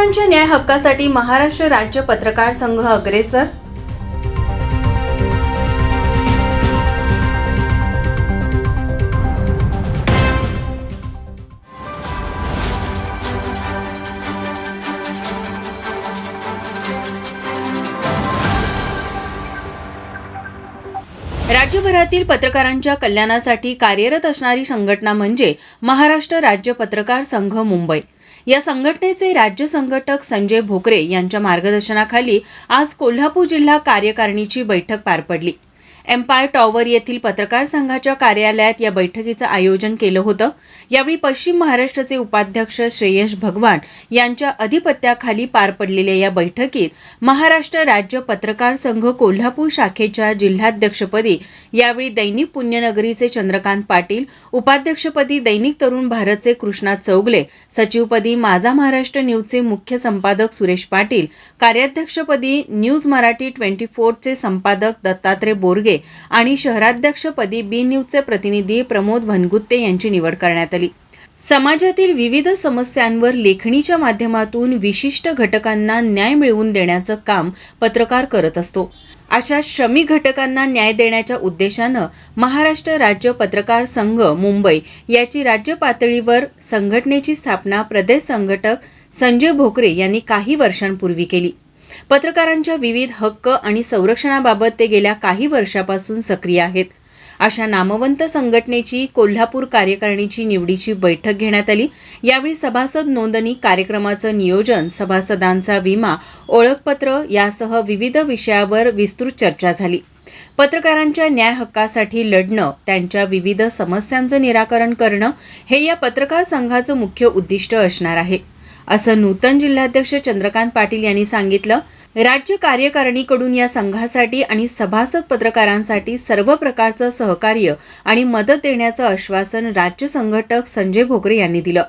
पत्रकारांच्या न्याय हक्कासाठी महाराष्ट्र राज्य पत्रकार संघ अग्रेसर. राज्यभरातील पत्रकारांच्या कल्याणासाठी कार्यरत असणारी संघटना म्हणजे महाराष्ट्र राज्य पत्रकार संघ मुंबई. या संघटनेचे राज्य संघटक संजय भोकरे यांच्या मार्गदर्शनाखाली आज कोल्हापूर जिल्हा कार्यकारिणीची बैठक पार पडली. एम्पायर टॉवर येथील पत्रकार संघाच्या कार्यालयात या बैठकीचं आयोजन केलं होतं. यावेळी पश्चिम महाराष्ट्राचे उपाध्यक्ष श्रेयश भगवान यांच्या अधिपत्याखाली पार पडलेल्या या बैठकीत महाराष्ट्र राज्य पत्रकार संघ कोल्हापूर शाखेच्या जिल्हाध्यक्षपदी यावेळी दैनिक पुण्यनगरीचे चंद्रकांत पाटील, उपाध्यक्षपदी दैनिक तरुण भारतचे कृष्णा चौगले, सचिवपदी माझा महाराष्ट्र न्यूजचे मुख्य संपादक सुरेश पाटील, कार्याध्यक्षपदी न्यूज मराठी 24चे संपादक दत्तात्रय बोरगे आणि शहराध्यक्षपदी बी न्यूजचे प्रतिनिधी प्रमोद भनगुत्ते यांची निवड करण्यात आली. समाजातील विविध समस्यांवर लेखणीच्या माध्यमातून विशिष्ट घटकांना न्याय मिळवून देण्याचं काम पत्रकार करत असतो. अशा श्रमिक घटकांना न्याय देण्याच्या उद्देशानं महाराष्ट्र राज्य पत्रकार संघ मुंबई याची राज्य पातळीवर संघटनेची स्थापना प्रदेश संघटक संजय भोकरे यांनी काही वर्षांपूर्वी केली. पत्रकारांच्या विविध हक्क आणि संरक्षणाबाबत ते गेल्या काही वर्षापासून सक्रिय आहेत. अशा नामवंत संघटनेची कोल्हापूर कार्यकारिणीची निवडीची बैठक घेण्यात आली. यावेळी सभासद नोंदणी, कार्यक्रमाचं नियोजन, सभासदांचा विमा, ओळखपत्र यासह विविध विषयावर विस्तृत चर्चा झाली. पत्रकारांच्या न्याय हक्कासाठी लढणं, त्यांच्या विविध समस्यांचं निराकरण करणं हे या पत्रकार संघाचं मुख्य उद्दिष्ट असणार आहे, असं नूतन जिल्हाध्यक्ष चंद्रकांत पाटील यांनी सांगितलं. राज्य कार्यकारिणीकडून या संघासाठी आणि सभासद पत्रकारांसाठी सर्व प्रकारचं सहकार्य आणि मदत देण्याचं आश्वासन राज्य संघटक संजय भोकरे यांनी दिलं.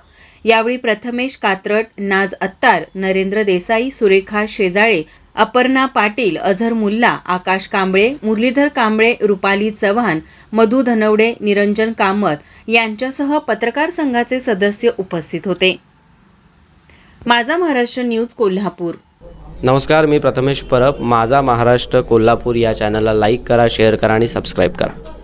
यावेळी प्रथमेश कात्रट, नाज अत्तार, नरेंद्र देसाई, सुरेखा शेजाळे, अपर्णा पाटील, अझर मुल्ला, आकाश कांबळे, मुरलीधर कांबळे, रुपाली चव्हाण, मधु धनवडे, निरंजन कामत यांच्यासह पत्रकार संघाचे सदस्य उपस्थित होते. माझा महाराष्ट्र न्यूज कोल्हापूर. नमस्कार, मी प्रथमेश परब. माझा महाराष्ट्र कोल्हापूर या चॅनलला लाईक करा, शेअर करा आणि सबस्क्राईब करा.